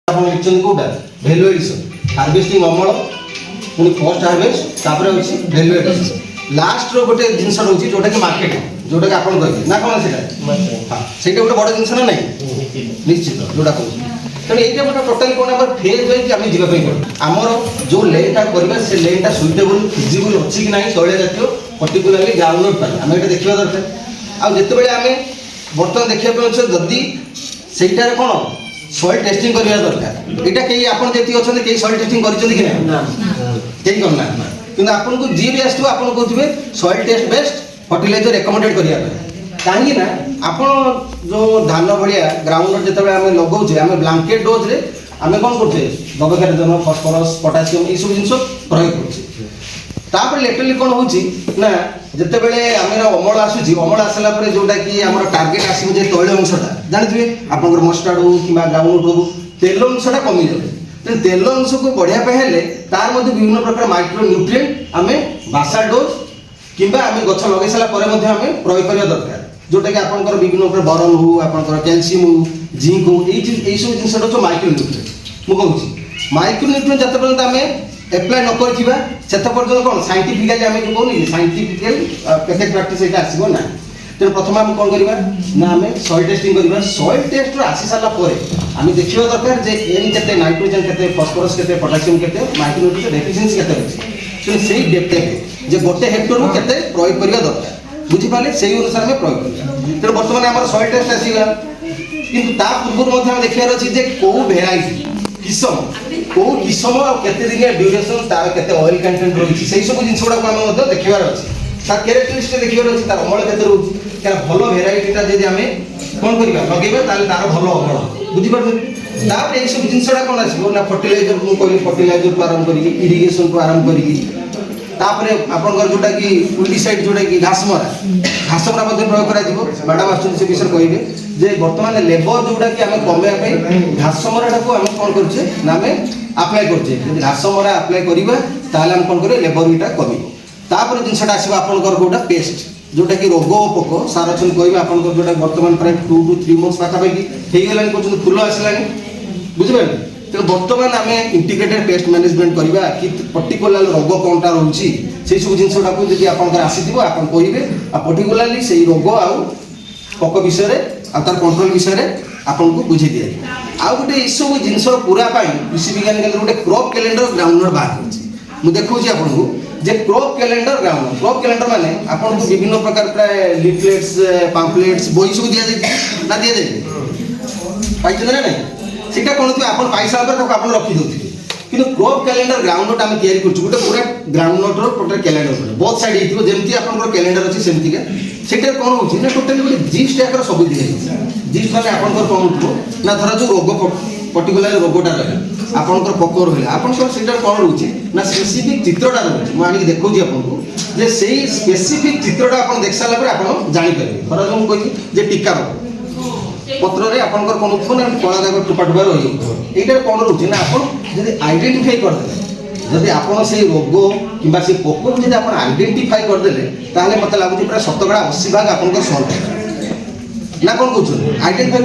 ଆପଣ ଲେଖିଛନ୍ତି କୋଉଟା ଭ୍ୟାଲୁ ଏଡିସନ୍ ହାର୍ଭେଷ୍ଟିଂ ଅମଳ ପୁଣି ପୋଷ୍ଟ ହାର୍ଭେଷ୍ଟ ତାପରେ ହେଉଛି ଭ୍ୟାଲୁ ଏଡିସନ୍ ଲାଷ୍ଟର ଗୋଟେ ଜିନିଷ ରହୁଛି ଯୋଉଟାକି ମାର୍କେଟିଂ ଯୋଉଟାକି ଆପଣ କହିବେ ନା କ'ଣ ସେଇଟା ସେଇଟା ଗୋଟେ ବଡ଼ ଜିନିଷ ନା ନାହିଁ ନିଶ୍ଚିତ ଯୋଉଟା କହୁଛି ତେଣୁ এইটা ଗୋଟେ ଟୋଟାଲି କ'ଣ ଆମର ଫେଜ୍ ହୋଇକି ଆମେ ଯିବା ପାଇଁ ପଡ଼ିବ ଆମର ଯେଉଁ ଲେନ୍ଟା କରିବା ସେ ଲେନ୍ଟା ସୁଇଟେବୁଲ୍ ଫିଜିବୁଲ୍ ଅଛି କି ନାହିଁ ତୈଳ ଜାତୀୟ ପର୍ଟିକୁଲାରଲି ଗ୍ରାଉଣ୍ଡନଟ୍ ପାଇଁ ଆମେ ଏଇଟା ଦେଖିବା ଦରକାର ଆଉ ଯେତେବେଳେ ଆମେ ବର୍ତ୍ତମାନ ଦେଖିବା ପାଇଁ ଅଛୁ ଯଦି ସେଇଟାରେ କ'ଣ ସଏଲ୍ ଟେଷ୍ଟିଂ କରିବା ଦରକାର ଏଇଟା କେହି ଆପଣ ଯେତିକି ଅଛନ୍ତି କେହି ସଏଲ୍ ଟେଷ୍ଟିଂ କରିଛନ୍ତି କି ନାହିଁ କେହି କରିନାହାନ୍ତି କିନ୍ତୁ ଆପଣଙ୍କୁ ଯିଏ ବି ଆସିଥିବ ଆପଣ କହୁଥିବେ ସଏଲ୍ ଟେଷ୍ଟ ବେଷ୍ଟ ଫର୍ଟିଲାଇଜର ରେକମେଣ୍ଡେଡ଼ କରିବା ପାଇଁ କାହିଁକି ନା ଆପଣ ଯେଉଁ ଧାନ ଭଳିଆ ଗ୍ରାଉଣ୍ଡନଟ୍ ଯେତେବେଳେ ଆମେ ଲଗାଉଛେ ଆମେ ବ୍ଲାଙ୍କେଟ୍ ଡୋଜ୍ରେ ଆମେ କ'ଣ କରୁଛେ ଗବେଷାଜନ ଫସ୍ଫରସ୍ ପଟାସିୟମ୍ ଏଇସବୁ ଜିନିଷ ପ୍ରୟୋଗ କରୁଛେ ତାପରେ ଲେଟରଲି କ'ଣ ହେଉଛି ନା ଯେତେବେଳେ ଆମର ଅମଳ ଆସୁଛି ଅମଳ ଆସିଲା ପରେ ଯେଉଁଟାକି ଆମର ଟାର୍ଗେଟ୍ ଆସିବ ଯେ ତୈଳ ଅଂଶଟା ଜାଣିଥିବେ ଆପଣଙ୍କର ମଷ୍ଟାର୍ଡ ହଉ କିମ୍ବା ଗ୍ରାଉଣ୍ଡନଟ୍ ହଉ ତେଲ ଅଂଶଟା କମିଯାଉଛି ତେଣୁ ତେଲ ଅଂଶକୁ ବଢ଼ିବା ପାଇଁ ହେଲେ ତାର ମଧ୍ୟ ବିଭିନ୍ନ ପ୍ରକାର ମାଇକ୍ରୋ ନ୍ୟୁଟ୍ରିଏଣ୍ଟ ଆମେ ବାସାଲ୍ ଡୋଜ୍ କିମ୍ବା ଆମେ ଗଛ ଲଗାଇ ସାରିଲା ପରେ ମଧ୍ୟ ଆମେ ପ୍ରୟୋଗ କରିବା ଦରକାର ଯେଉଁଟାକି ଆପଣଙ୍କର ବିଭିନ୍ନ ପ୍ରକାର ବରନ୍ ହଉ ଆପଣଙ୍କର କ୍ୟାଲସିୟମ୍ ହଉ ଜିଙ୍କ୍ ହଉ ଏଇସବୁ ଜିନିଷଟା ହେଉଛି ମାଇକ୍ରୋ ନ୍ୟୁଟ୍ରିଏଣ୍ଟ ମୁଁ କହୁଛି ମାଇକ୍ରୋ ନ୍ୟୁଟ୍ରିଏଣ୍ଟ ଯେତେ ପର୍ଯ୍ୟନ୍ତ ଆମେ एप्लाय न करथिबा सेते पर्यंत कोन साइंटिफिकली आमे जो कोनी साइंटिफिकल पेथेक प्रैक्टिस एटा आसीबो ना तेन प्रथम हम कोन करबा ना आमे सॉइल टेस्टिंग करबा सॉइल टेस्ट रो आसी साला परे आमे देखिबा दरकार जे एन केते नाइट्रोजन केते फास्फोरस केते पोटेशियम केते माइक्रोन्यूट्रिएंट डेफिशिएंसी केते अछि तो सेही डेप्थ जे गोटे हेक्टर रो केते प्रयोग करबा दरकार बुझि पाले सेही अनुसार में प्रयोग करबा तेन वर्तमान हमर सॉइल टेस्ट आसीगा किंतु ता पूर्व मध्ये हम देखियार अछि जे को वेराइटी किसम को किसम और केते दिन ड्यूरेशन तार केते ऑयल कंटेंट रही से सब जिन गुड़ा आम देखार अच्छे तार कैरेक्टरिस्टिक देखार अच्छे तार अमल केते रोची क्या भल भेराइटीटा जब आम कौन करवा लगे तार भल अमल बुझीपार तापर ये सब जिनसा कौन आसो ना फर्टिलाइजर को कहली फर्टिलाइजर को आरंभ करी इरिगेशन को आरंभ करी तापर आपनकर जोटा कि उल्टीसाइड जोटा कि घासमरा मध्य प्रयोग करा दिबो मैडम आछन से विषय कहिबे जे वर्तमान लेबर जोटा कि हमें कमे पे घासमराटा को हम कोन करछे ना हमें अप्लाई करछे यदि घासमरा अप्लाई करिबा ताले हम कोन करे लेबर इटा कमी तापर जिनसटा आसीबा आपनकर कोटा पेस्ट जोटा कि रोग पोक सार छन कहिबे आपनकर जोटा वर्तमान प्राय 2 to 3 मंथ्स पाखा पाखी हेई गेलानी कोन फुल आसलानी बुझिबे तो बर्तमान आम इंटीग्रेटेड पेस्ट मैनेजमेंट करवा कि पर्टिकुलर रोग कौनटा रही से सब जिनसा को जब आप कहे पर्टिकुलाली से रोग आउ पक विषय तार कंट्रोल विषय आपन को बुझे दिए आउ गोटे सब जिनस पूरा कृषि विज्ञान केन्द्र गोटे क्रॉप कैलेंडर ग्राउंडनट बाहर मुझे देखा आपको जे crop calendar ground crop calendar माने आपन को विभिन्न प्रकार प्राय लिफलेट्स पैम्फलेट्स बही सब दिया जाए ना दिया जाए पाइछन ना नहीं सीटा कौन थी आप पैसा आप रखी दे कि क्रॉप कैलेंडर ग्राउंडनट आम तैयारी कर गोटे पूरा ग्राउंडनट टोटल कैलेंडर बहुत साइड हो जमी आप कैलेंडर अच्छी सेमतिका से कौन हो टोटाली गोटे जिस्ट टाइप सब दिखाई जिस्ट मैंने आप कौन हो ना धर जो रोग पर्टिकुलर रोगटा रहा आपंकर पक रहा आप कौन रोचे ना स्पेसिफिक चित्रटा रोचे मुझे देखा आपको जे से स्पेसिफिक चित्रटा आप देख सारापर आप जापर धर जो कही टीका रोग पत्र रे आपनकर कोन उठो ना कला दाग टुपा टुपा रही एटा कोन रोचे ना आपन जदि आइडेंटिफाई कर देले जदि आपन से रोग किबा से पोक जदि आपन आइडेंटिफाई कर देले ताले मते लागुची पूरा 80% आपनकर सॉल्व ना कोन कहउछ आइडेंटिफाई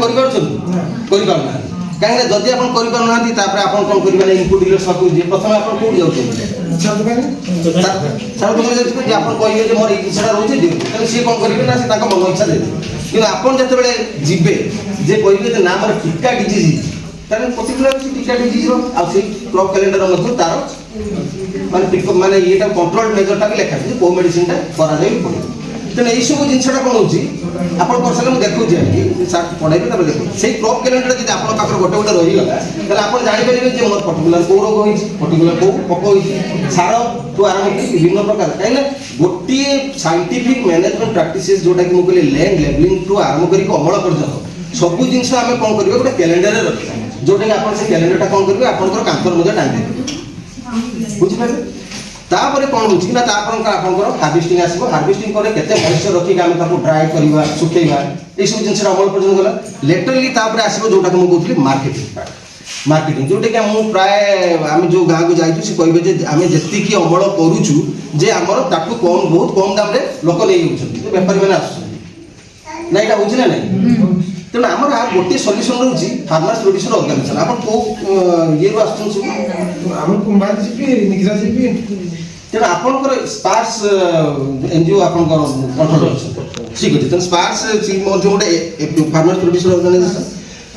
करि पार ना काहे ना जदि आपन करि पार नाथि तापर आपन कोन करिबा इनपुट डीलर सब जे प्रथम आपन कोड जाउछ सार तुम जे आपन कहिबे जे मोर ई जिसरा रोचे दियो तने से कोन करिबे ना से ताका मन इच्छा दे कि आपन जतबेले जिबे जे कहिबे जे नाम टिका डिजीज तार पर्टिकुलर टिका डिजीज रो आ से क्रॉप कैलेंडर मध्ये तार माने एटा कंट्रोल मेजरटा भी लेखा जे को मेडिसिन टा करा जाई पड़े तेने एई सब जिनसटा कोन होची आपन परसले म देखु जे साथ पढाइबे तबे देखु से क्रॉप कैलेंडर जे आपन पाखर गोटे गोटे रही गला तले आपन जानि परिबे जे मोर पर्टिकुलर को रोग होई पर्टिकुलर को पक होई सार तो आरंभ की विभिन्न प्रकार काहे गोटे साइंटिफिक मैनेजमेंट प्रैक्टिसेस जोटा कि मुकले लैंड लेवलिंग टू आरंभ करी अमल पर्यंत सब जिनस आमे कोन करबे गोटे कैलेंडर रे रखिबा जोटा कि आपन से कैलेंडरटा कोन करबे आपनकर कांतर मध्ये टांगे बुझि पारे तापर कौन हो ना आपंकर हार्वेस्टिंग आसो हार्वेस्टिंग करे केते मॉइस्चर रखी आम ताको ड्राई करवा सुखेवा ये सब जिनस अमल पर्यंत गला लेटरली तापर आसो जोटा कि मु कहथि मार्केटिंग जोटा कि हम प्राय आम जो गाँव को जाइछु से कहबे जे आम जेतिकी अमल करूछु जे हमर ताकू कम बहुत कम दाम रे लोक नै होछन व्यापारी माने आसु ना एटा होछि ना नै तेणु आम गोटे सल्यूसन रोचे फार्मर्स प्रोड्यूसर ऑर्गेनाइजेशन आप कौ ये आसुन तेणु आपंकर स्पार्स एनजीओ आपंकर कंट्रोल ठीक अच्छे तेणु स्पार्स गोटे फार्मर्स प्रोड्यूसर ऑर्गेनाइजेशन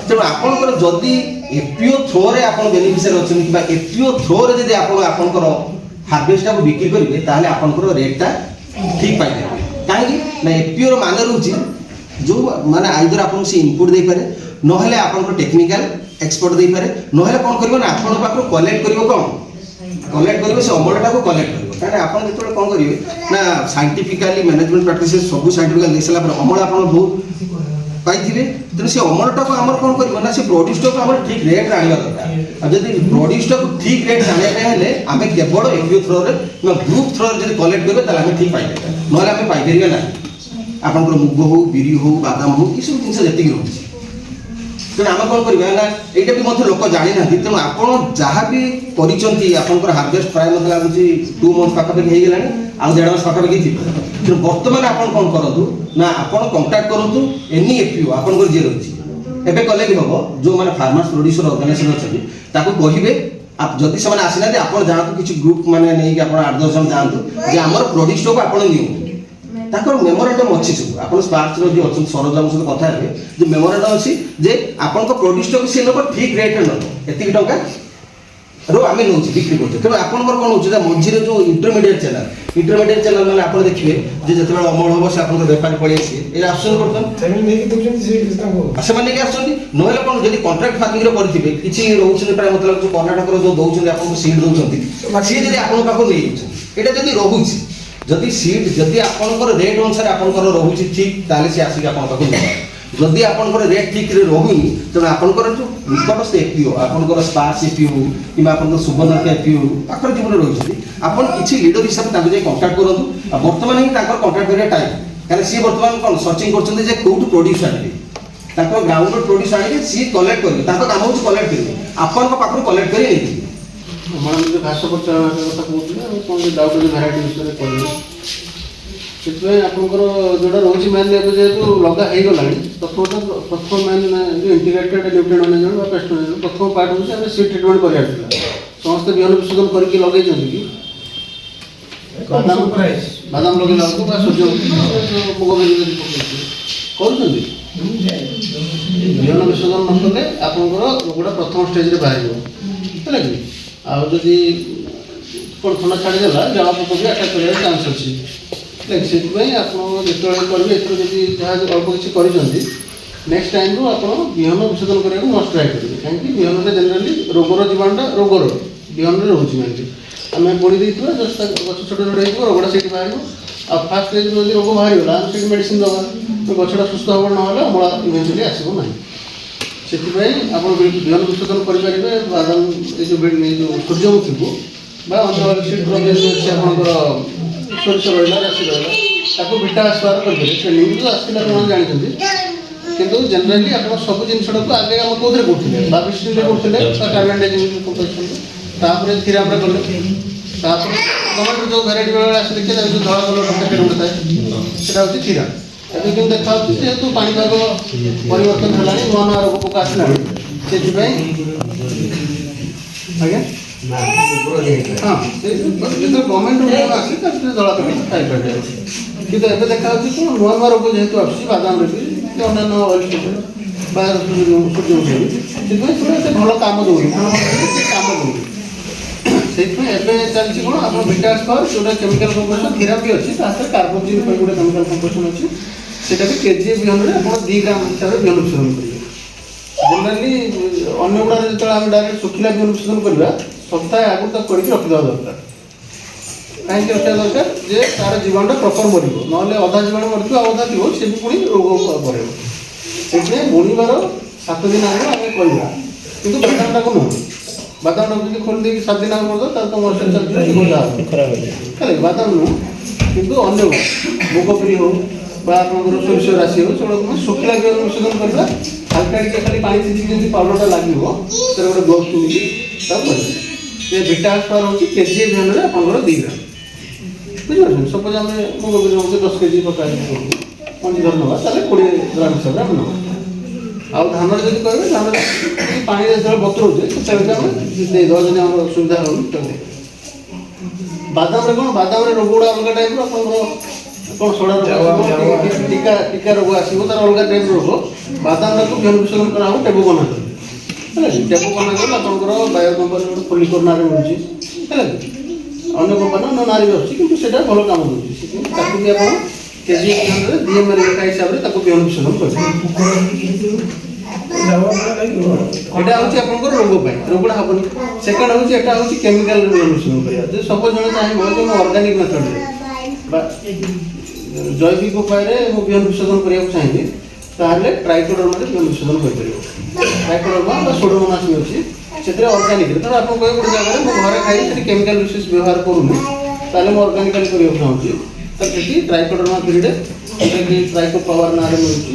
तेणु आपंकर जदि एपीओ थ्रो रे आपण बेनिफिशियरी अच्छा एपीओ थ्रो रे जदि आपंकर हार्वेस्ट को बिक्री करेंगे ताहले आपंकर रेटटा ठीक पाइबे कहीं ना एपीओ मान रोचे जो माने आइदर आपन से इनपुट दे पारे नहले आपन टेक्निकल एक्सपर्ट दे पारे नहले कोन करबो ना आपन पाखो कलेक्ट करिवो कलेक्ट करिवो से अमलटा को कलेक्ट करिवो काहे आपन जेतले कोन करिवे ना साइंटिफिकली मैनेजमेंट प्रैक्टिसेस सब साइंटिफिकली देसला पर अमल आपन बहुत पाइथिबे तेन से अमलटा को हमर कोन करिवो ना से प्रोड्यूसर को हमर ठीक रेट आनिबा दरकार आ जदि प्रोड्यूसर को ठीक रेट आने पे हेले आमे केवल एपीओ थ्रो रे ना ग्रुप थ्रो रे जदि कलेक्ट करबे ताले आमे ठीक पाइबे नहले आमे पाइ परिबे ना आपंकर मुग हो बिरी हो बादाम हो ये सब जिन जी रोचे तेणु आम कौन करवा ना यहाँ भी लोक जानी ना तेणु आप जहाँ भी कर हार्वेस्ट प्राय मतलब लगुच 2 मंथ पाखापाखि हो गला आउ 1.5 मास पाखापाखि थी तेणु बर्तमान आप कौन करूँ ना आप कंटाक्ट करूँ एनी एपीओ आपंकर जी रही एवं कले भी हम जो मैंने फार्मर्स प्रोड्यूसर ऑर्गेनाइजेशन अच्छा कहे आप जदि से आसीना आप जातु किसी ग्रुप मैंने नहीं 8-10 जन जातु जे आम प्रोड्यूस को आप ताकर मेमोरेंडम अच्छी सब आप स्पार्क्स जो अच्छा सरजाम सहित कथा है जो मेमोरेंडम अच्छी जे आपन प्रोड्यूस को सी नब ठीक रेट नब एतिक टंका रो आम नौ बिक्री करते तेनाली आपंकर कौन हो मझे जो इंटरमीडिएट चैनल मैंने आप देखिए जो अमल हम से आप बेपारी पड़े आसिए आसन बर्तमान से ना कौन जब कंट्राक्ट फार्मिंग करेंगे किसी रोचे प्राय मतलब जो कर्णाटक जो दौरान आपको सीड दौरान सी जब आप यहाँ जब रोचे जदि सीट जदि आपंकर रेट अनुसार आपंकर रोचे ठीक ताले से आसिक आपन जदि आपंकर रेट ठीक रे रोहुनी तेणु आपंकर जो निकटस्थ एपीओ आपंकर स्पार्स एपीओ कि आपंकर सुवर्णक एपीओ पाखर जीवन रही आपन किसी लीडर हिसाब से कंटाक्ट करूँ बर्तमान ही कंटाक्ट करिया टाइम कहीं सी बर्तमान कौन सर्चिंग कर कौट प्रोड्यूस आने ग्राउंड प्रोड्यूस आने सी कलेक्ट करेंगे काम हूँ कलेक्ट करेंगे आपन पाखर कलेक्ट कर मैडम जो घास पचा कथा कहते कौन डाउट जो भेराइटी विषय कहे से आपंकर जोटा रोचे मेन जेहतु लगा हो गला प्रथम मेन जो integrated nutrient management pest management प्रथम पार्ट हूँ सीड ट्रिटमेंट करार समस्त बिहन विशोधन करके लगे बादाम लगे सूर्य मुग कर बिहन विशोधन न कले आपंकर गोटा प्रथम स्टेज बाहर है कि आदि कौन थंडा छाड़ीदेला जला पोक भी आटाक कर चान्स अच्छी से आप जो करेंगे जहाँ अल्प किसी कर नेक्स्ट टाइम रू आप बिहन विशोधन करने को मस्ट ट्राए करेंगे कहीं बिहन में जेनराली रोगर जीवाणुटा रोगर बिहन में रोचे मेनली आम बोड़ी देता जस्ट गच छोट छोट रोगटा से बाहर आ फास्ट स्टेज जो रोग बाहरगला से मेडिसिन दवा गछटा सुस्थ हम ना अमला इभेन्चुअली आसब ना से आप बिहन विशोधन करेंगे बादाम जो सूर्यमुखी को अच्छे आपंकर सोरिष रहा राशि रहा भिटा आसबार करेंगे ट्रेनिंग जो आसला जानते किंतु जेनराली आप सब जिनटा को आगे आम कौन करते बाबिस्ट्रीन करते कार्बन डाइऑक्साइड थीराम कले गवर्नमेंट जो भेराइटी बेले आस देखिए जो धला कलर पैकेट गोटे थाए से हूँ थीराम ଏବେ କିନ୍ତୁ ଦେଖାଯାଉଛି ଯେହେତୁ ପାଣିପାଗ ପରିବର୍ତ୍ତନ ହେଲାଣି ନୂଆ ନୂଆ ରୋଗ ପୋକ ଆସିଲାଣି ସେଥିପାଇଁ ଆଜ୍ଞା ହଁ ସେ ଯେତେବେଳେ ଗଭର୍ଣ୍ଣମେଣ୍ଟ ରୋଗ ଆସି ତାପରେ ଦଳା କରି ଖାଇପାରିବେ କିନ୍ତୁ ଏବେ ଦେଖାଯାଉଛି କ'ଣ ନୂଆ ନୂଆ ରୋଗ ଯେହେତୁ ଆସୁଛି ବାଦାମରେ ବି କି ଅନ୍ୟାନ୍ୟ ଅଏଲ୍ ଷ୍ଟେଟ୍ ବା ସୂର୍ଯ୍ୟମୁଖୀ ସେଥିପାଇଁ ସେଟା ଏତେ ଭଲ କାମ ଦେଉନି କାମ ଦେଉନି ସେଇଥିପାଇଁ ଏବେ ଚାଲିଛି କ'ଣ ଆପଣ ଭିଟାସ୍ ପାୱାର ଯେଉଁଟା କେମିକାଲ କମ୍ପୋଜିସନ୍ ଥେରାପି ଅଛି ତା ସହିତ କାର୍ବୋଜିନ୍ ପାଇଁ ଗୋଟେ କେମିକାଲ କମ୍ପୋଜିସନ୍ ଅଛି ସେଇଟା ବି କେଜିଏ ବିହନରେ ଆପଣ 2 ଗ୍ରାମ ହିସାବରେ ବିହନ ବିଶୋଧନ କରିବେ ଜେନେରାଲି ଅନ୍ୟ ଗୁଡ଼ାରେ ଯେତେବେଳେ ଆମେ ଡାଇରେକ୍ଟ ଶୁଖିଲା ବିହନ ବିଶୋଧନ କରିବା ସପ୍ତାହେ ଆଗରୁ ତାକୁ କରିକି ରଖିଦେବା ଦରକାର କାହିଁକି ରଖିବା ଦରକାର ଯେ ତାର ଜୀବାଣୁଟା ପ୍ରପର୍ ମରିବ ନହେଲେ ଅଧା ଜୀବାଣୁ ମରିଥିବ ଆଉ ଅଧା ଥିବ ସେ ବି ପୁଣି ରୋଗ ପଡ଼େଇବ ସେଥିପାଇଁ ବୁଣିବାର 7 ଦିନ ଆଗରୁ ଆମେ କରିବା କିନ୍ତୁ ବାଦାମଟାକୁ ନୁହଁ बादाम যদি खोल देगी 7 दिन आगे तो तो मॉइस्चर चलते बादाम नु किंतु अन्य मुगपरी हो सोरिष राशि हो से शुखला बिहन विशोधन करवा हल्का टे खाली पानी छीटिक जब पाउडरटा लगे से गोटे ग्लोव्स पिंधि ये भिटास पावर हूँ केजी बिहन में आप 2 ग्राम बुझे सपोज आम मुगपरी 10 केजी पका पंजी धर ना 20 ग्राम हिसाब से आम ना ଆଉ ଧାନରେ ଯଦି କହିବେ ଧାନରେ ପାଣି ଯେତେବେଳେ ବତୁରଉଛେ ସେତେବେଳେ ଆମେ ଦେଇଦେବା ଯଦି ଆମର ସୁବିଧା ହେଉନି ସେତେବେଳେ। ବାଦାମରେ କ'ଣ ବାଦାମରେ ରୋଗ ଗୁଡ଼ା ଅଲଗା ଟାଇପ୍ର ଆପଣଙ୍କର କ'ଣ ସଡ଼ା ରୋଗ ଆସିବ ଟିକା ଟିକା ରୋଗ ଆସିବ ତାର ଅଲଗା ଟାଇପ୍ର ରୋଗ। ବାଦାମଟାକୁ ବିହନ ବିଶୋଧନ କରାହେବ ଟେବୁକନା ହେଲା କି ଟେବୁକନା କଲେ ଆପଣଙ୍କର ବାୟୋ କମ୍ପାନୀ ଗୋଟେ ଫୋଲିକୋର ନାଁରେ ମିଳୁଛି ହେଲା କି ଅନ୍ୟ କମ୍ପାନୀ ଅନ୍ୟ ନାଁରେ ବି ଆସୁଛି କିନ୍ତୁ ସେଇଟା ଭଲ କାମ ଦେଉଛି ସେଥିପାଇଁ ତାକୁ ବି ଆପଣ କେଜି ବିହନରେ DMR ଲେଖା ହିସାବରେ ତାକୁ ବିହନ ବିଶୋଧନ କରିବେ। এটা হচ্ছে আপনার রোগ পাই রোগটা হবনি। সেকেন্ড হচ্ছে এটা হচ্ছে কেমিক্যাল বিহন বিশোধন করা যদি সপোজ জনে চাইব যে মু অর্গানিক মেথডরে বা জৈবিক উপায়ে মু বিহন বিশোধন করা চাইবি তাহলে ট্রাইকোডর্মারে বিহন বিশোধন করে পারিব। ট্রাইকোডর্মা বা সোডোমোনাস বি ଅଛି ସେଥିରେ ଅର୍ଗାନିକ ଧର ଆପଣ କହିବେ ଗୋଟେ ଜାଗାରେ ମୁଁ ଘରେ ଖାଇ ସେଠି କେମିକାଲ ବିଶେଷ ବ୍ୟବହାର କରୁନି ତାହେଲେ ମୁଁ ଅର୍ଗାନିକାଲି କରିବାକୁ ଚାହୁଁଛି ତ ସେଠି ଟ୍ରାଇକୋଡର୍ମା ପିରିୟଡ଼ ଯେଉଁଟାକି ଟ୍ରାଇକୋ ପାୱାର ନାଁରେ ମିଳୁଛି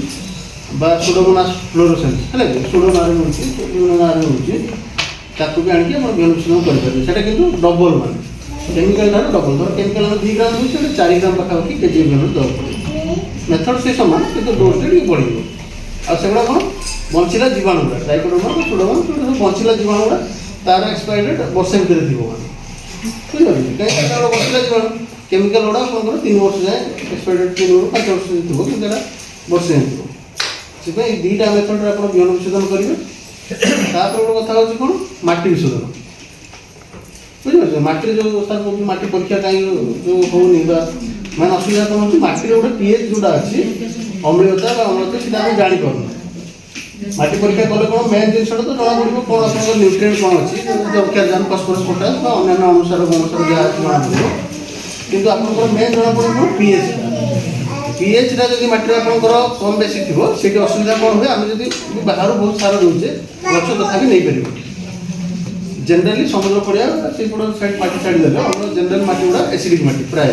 বা ସୁଡୋମୋନାସ୍ ଫ୍ଲୋରୋସେନ୍ସ ହେଲା କି ସୁଡୋ ନାଁରେ ମିଳୁଛି ବିଭିନ୍ନ ନାଁରେ ମିଳୁଛି ତାକୁ ବି ଆଣିକି ଆପଣ ବିହନ ବିଶୋଧନ କରିପାରିବେ। ସେଇଟା କିନ୍ତୁ ଡବଲ ମାନେ କେମିକାଲ ଠାରୁ ଡବଲ ଧର କେମିକାଲ ଆମେ 2 ଗ୍ରାମ ଦେଉଛି ସେଇଟା 4 ଗ୍ରାମ ପାଖାପାଖି କେଜି ବିହନ ଦେବାକୁ ପଡ଼ିବ। ମେଥଡ଼ ସେ ସମାନ କିନ୍ତୁ ଡୋଜଟା ଟିକେ ବଢ଼ିବ। ଆଉ ସେଗୁଡ଼ା କ'ଣ ବଞ୍ଚିଲା ଜୀବାଣୁ ଗୁଡ଼ା ଟ୍ରାଇକୋଡର୍ମା ବା ସୁଡୋମୋନାସ୍ ସବୁ ବଞ୍ଚିଲା ଜୀବାଣୁ ଗୁଡ଼ା ତାର ଏକ୍ସପାୟରି ଡେଟ୍ ବର୍ଷେ ଭିତରେ ଥିବ ମାନେ ବୁଝିପାରିଲେ କାହିଁକି ସେଟା ବଞ୍ଚିଲା ଜୀବାଣୁ କେମିକାଲ ଗୁଡ଼ା ଆପଣଙ୍କର 3 ବର୍ଷ ଯାଏ ଏକ୍ସପାୟରି ଡେଟ୍ 3 ରୁ 5 ବର୍ଷ ଥିବ କିନ୍ତୁ ଏଇଟା ବର୍ଷେ ଥିବ। ସେଥିପାଇଁ ଏଇ ଦୁଇଟା ମେଥଡ଼ରେ ଆପଣ ବିହନ ବିଶୋଧନ କରିବେ। ତାପରେ ଗୋଟେ କଥା ହେଉଛି କ'ଣ ମାଟି ବିଶୋଧନ ବୁଝିପାରୁଛ ମାଟିରେ ଯେଉଁ ସାର୍ କହୁଛି ମାଟି ପରୀକ୍ଷା କାହିଁକି ଯେଉଁ ହେଉନି ବା ମାନେ ଅସୁବିଧା କ'ଣ ହେଉଛି ମାଟିରେ ଗୋଟେ ପିଏଚ୍ ଯେଉଁଟା ଅଛି ଅମ୍ଳୀୟତା ବା ଅମ୍ଳତା ସେଇଟା ଆମେ ଜାଣିପାରୁନୁ। ମାଟି ପରୀକ୍ଷା କଲେ କ'ଣ ମେନ୍ ଜିନିଷଟା ତ ଜଣାପଡ଼ିବ କ'ଣ ଆପଣଙ୍କର ନ୍ୟୁଟ୍ରିଏଣ୍ଟ କ'ଣ ଅଛି ଅମ୍ଳଜାନ ଫସ୍ଫରସ୍ ପଟାସ୍ ବା ଅନ୍ୟାନ୍ୟ ଅନୁସାର ଗୁଣସାର ଯାହା ଅଛି ଜଣାପଡ଼ିବ କିନ୍ତୁ ଆପଣଙ୍କର ମେନ୍ ଜଣାପଡ଼ିବ ପିଏଚ୍ ପିଏଚ୍ଟା ଯଦି ମାଟିରେ ଆପଣଙ୍କର କମ୍ ବେଶୀ ଥିବ ସେଇଠି ଅସୁବିଧା କ'ଣ ହୁଏ ଆମେ ଯଦି ବାହାରୁ ବହୁତ ସାର ଦେଉଛେ ଗଛ ତଥାପି ନେଇପାରିବ। ଜେନେରାଲି ସମୁଦ୍ର ପଡ଼ିଆ ସେଇପଟ ସାଇଡ୍ ମାଟି ଛାଡ଼ିଦେଲେ ଆମର ଜେନେରାଲ ମାଟି ଗୁଡ଼ା ଏସିଡ଼ିକ୍ ମାଟି ପ୍ରାୟ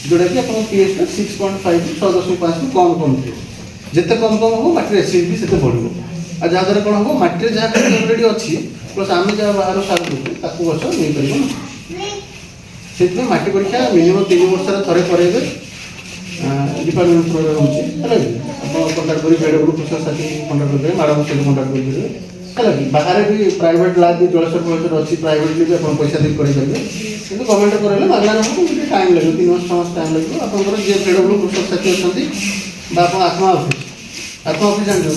ଯେଉଁଟାକି ଆପଣଙ୍କ ପିଏଚ୍ଟା 6.5 ରୁ 6.5 କମ୍ କମ୍ ଥିବ। ଯେତେ କମ୍ କମ୍ ହେବ ମାଟିର ଏସିଡ଼ିଟି ସେତେ ବଢ଼ିବ। ଆଉ ଯାହାଦ୍ୱାରା କ'ଣ ହେବ ମାଟିରେ ଯାହା କିଛି ଅଲରେଡ଼ି ଅଛି ପ୍ଲସ୍ ଆମେ ଯାହା ବାହାରୁ ସାର ଦେଉଛେ ତାକୁ ଗଛ ନେଇପାରିବ ନା। ସେଥିପାଇଁ ମାଟି ପରୀକ୍ଷା ମିନିମମ୍ 3 ବର୍ଷରେ ଥରେ କରାଇବେ। डिपार्टमेंट थ्रो होची है आप कंटाक्ट करी बेडब्ल्यू कृषक साथी कंटाक्ट करेंगे मैडम सहित कंटाक्ट करेंगे है बाहर भी प्राइवेट लैब भी जलस्वर फलस्वर अच्छी प्राइवेटली भी आप पैसा देख करेंगे किंतु गवर्नमेंट करेंगे मागना ना टाइम लगे 3 वर्ष 6 मास टाइम लगे आपंकर जी बेडब्ल्यू कृषक साथी अच्छा आत्मा ऑफिस जानते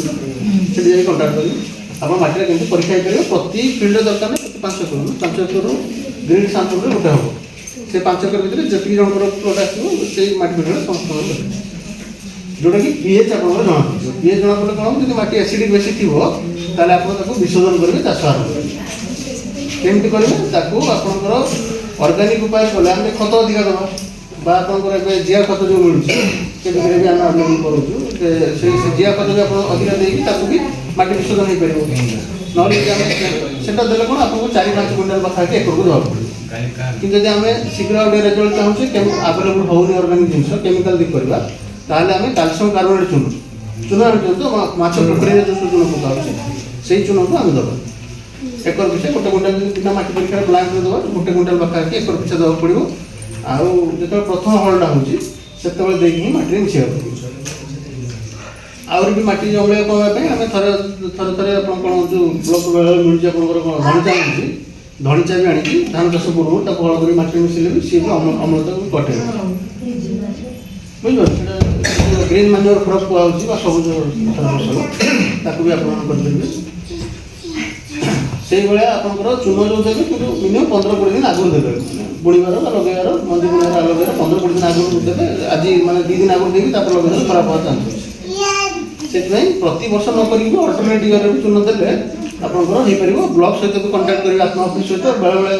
से कंटाक्ट करेंगे आप माटी केमती परीक्षा करेंगे प्रति फील्ड दरकार ना प्रति 5 एकड़ ग्रीन सैंपल गोटे हम से 5 एकड़ भितर जी जनकर प्लट आसो से माटी परीक्षा समस्त जोटा कि पीएच आप जना पीएच जना पड़े कौन जो माटी एसिडिक बेसी थी आप विशोधन करेंगे चाष आरंभ केमती करेंगे आपंकर अर्गानिक उपाय कले आम खत अधिका दबा आपंकर जिया खत जो मिलूँ भी आम अवेलेबल करूँ जिया खत भी आप अधिका देकी भी माटी विशोधन हो पार ना देते कौन आपको 4-5 क्विंटाल पाखापाखि एकड़ को देवा पड़े कि आम शीघ्र गोटे रेजल्ट चाहूँ आवेलेबल होनी अर्गानिक जिन केमिकाल दी करवा ताहले आम कैल्शियम कार्बोनेट चून तो माछ पोखरी जो चून पकाऊ से चून को आम दबा एकड़ पिछा गोटे क्विंटाल बिना माटी परीक्षा ब्लांक दबा गोटे क्विंटाल पाखापाखि एकड़ पिछा देवा पड़ो आउ जो प्रथम हलटा होती माटी मिसाइबा पड़ो आहरी भी माटी अम्लीय कमाई आम थे थे आप जो ब्लक मिलूँ आप धनीचा मिलूँ धनीचा भी आनी धान चाष पूर्व हल कर माटी मिसले भी सी भी अम्लता भी कटे बुझे ग्रीन मैन्योर क्रॉप कहूँ सबुज फसल ताकू भी आप से भाया आपंकर चून जो देवे कि मिनिमम 15-20 दिन आगुरी देवे बुणवार लगेबार मंदी बुणवार लगेबार 15-20 दिन आगुरी देवे आज मैंने 2 दिन आगुरी देवी लगे खराब हवा चान्स अच्छे से प्रति वर्ष नक अल्टरनेट ईयर भी चून देते आपंकर हो ब्लॉक सहित भी कंटाक्ट करेंगे आत्मा ऑफिस सहित बेले बेले